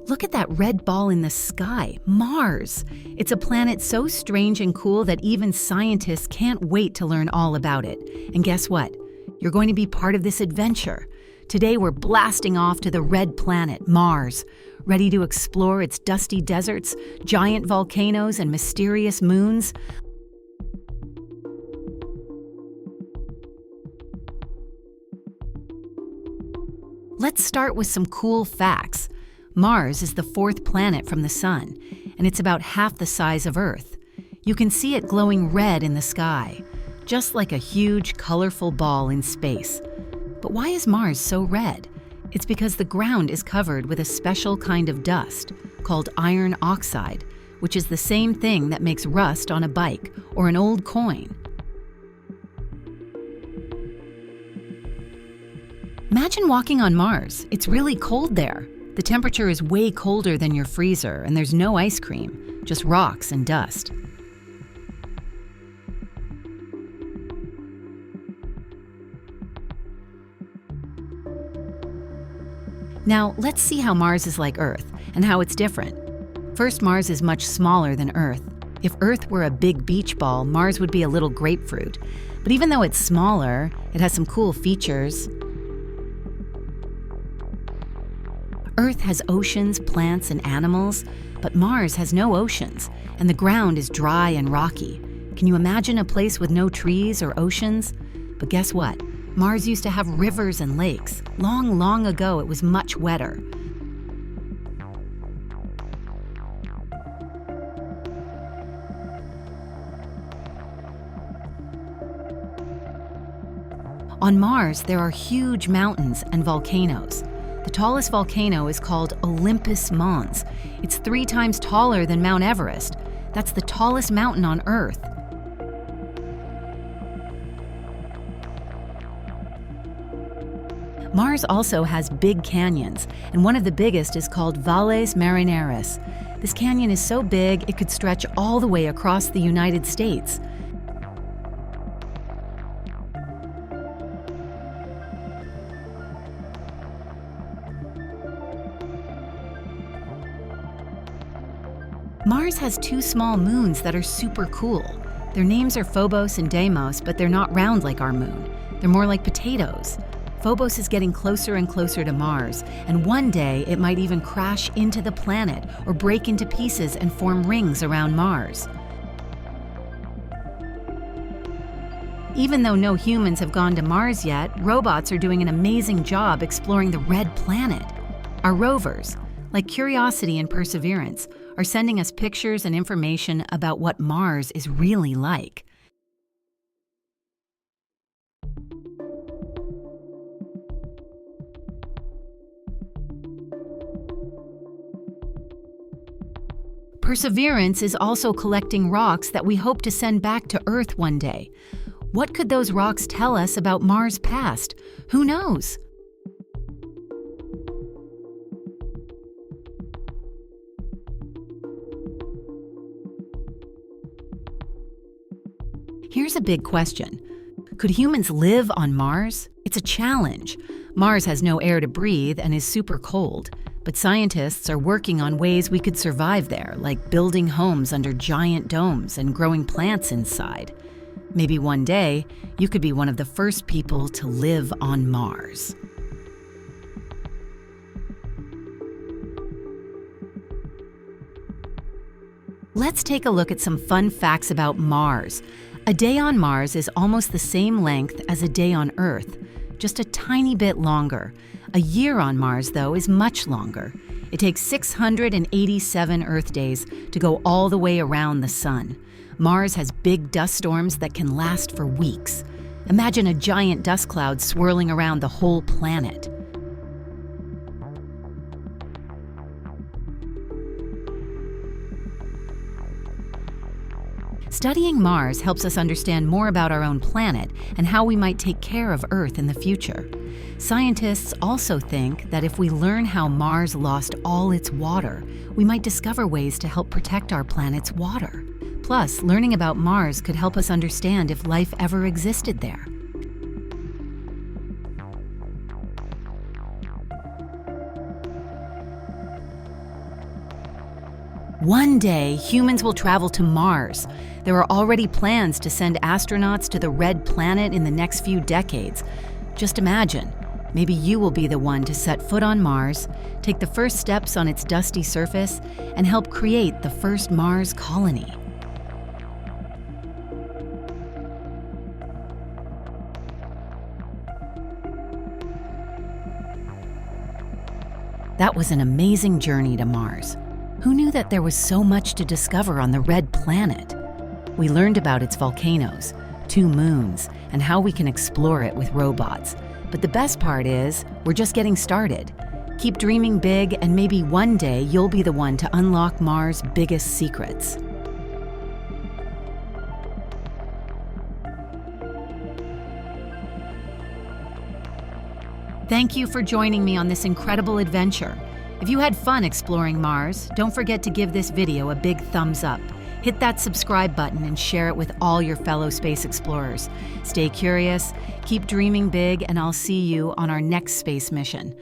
Look at that red ball in the sky, Mars. It's a planet so strange and cool that even scientists can't wait to learn all about it. And guess what? You're going to be part of this adventure. Today we're blasting off to the red planet, Mars, ready to explore its dusty deserts, giant volcanoes, and mysterious moons. Let's start with some cool facts. Mars is the fourth planet from the Sun, and it's about half the size of Earth. You can see it glowing red in the sky, just like a huge, colorful ball in space. But why is Mars so red? It's because the ground is covered with a special kind of dust called iron oxide, which is the same thing that makes rust on a bike or an old coin. Imagine walking on Mars. It's really cold there. The temperature is way colder than your freezer, and there's no ice cream, just rocks and dust. Now, let's see how Mars is like Earth and how it's different. First, Mars is much smaller than Earth. If Earth were a big beach ball, Mars would be a little grapefruit. But even though it's smaller, it has some cool features. Earth has oceans, plants, and animals, but Mars has no oceans, and the ground is dry and rocky. Can you imagine a place with no trees or oceans? But guess what? Mars used to have rivers and lakes. Long, long ago, it was much wetter. On Mars, there are huge mountains and volcanoes. The tallest volcano is called Olympus Mons. It's 3 times taller than Mount Everest. That's the tallest mountain on Earth. Mars also has big canyons, and one of the biggest is called Valles Marineris. This canyon is so big it could stretch all the way across the United States. Mars has 2 small moons that are super cool. Their names are Phobos and Deimos, but they're not round like our moon. They're more like potatoes. Phobos is getting closer and closer to Mars, and one day it might even crash into the planet or break into pieces and form rings around Mars. Even though no humans have gone to Mars yet, robots are doing an amazing job exploring the red planet. Our rovers, like Curiosity and Perseverance, are sending us pictures and information about what Mars is really like. Perseverance is also collecting rocks that we hope to send back to Earth one day. What could those rocks tell us about Mars' past? Who knows? Here's a big question. Could humans live on Mars? It's a challenge. Mars has no air to breathe and is super cold, but scientists are working on ways we could survive there, like building homes under giant domes and growing plants inside. Maybe one day, you could be one of the first people to live on Mars. Let's take a look at some fun facts about Mars. A day on Mars is almost the same length as a day on Earth, just a tiny bit longer. A year on Mars, though, is much longer. It takes 687 Earth days to go all the way around the Sun. Mars has big dust storms that can last for weeks. Imagine a giant dust cloud swirling around the whole planet. Studying Mars helps us understand more about our own planet and how we might take care of Earth in the future. Scientists also think that if we learn how Mars lost all its water, we might discover ways to help protect our planet's water. Plus, learning about Mars could help us understand if life ever existed there. One day, humans will travel to Mars. There are already plans to send astronauts to the red planet in the next few decades. Just imagine, maybe you will be the one to set foot on Mars, take the first steps on its dusty surface, and help create the first Mars colony. That was an amazing journey to Mars. Who knew that there was so much to discover on the red planet? We learned about its volcanoes, 2 moons, and how we can explore it with robots. But the best part is, we're just getting started. Keep dreaming big, and maybe one day you'll be the one to unlock Mars' biggest secrets. Thank you for joining me on this incredible adventure. If you had fun exploring Mars, don't forget to give this video a big thumbs up. Hit that subscribe button and share it with all your fellow space explorers. Stay curious, keep dreaming big, and I'll see you on our next space mission.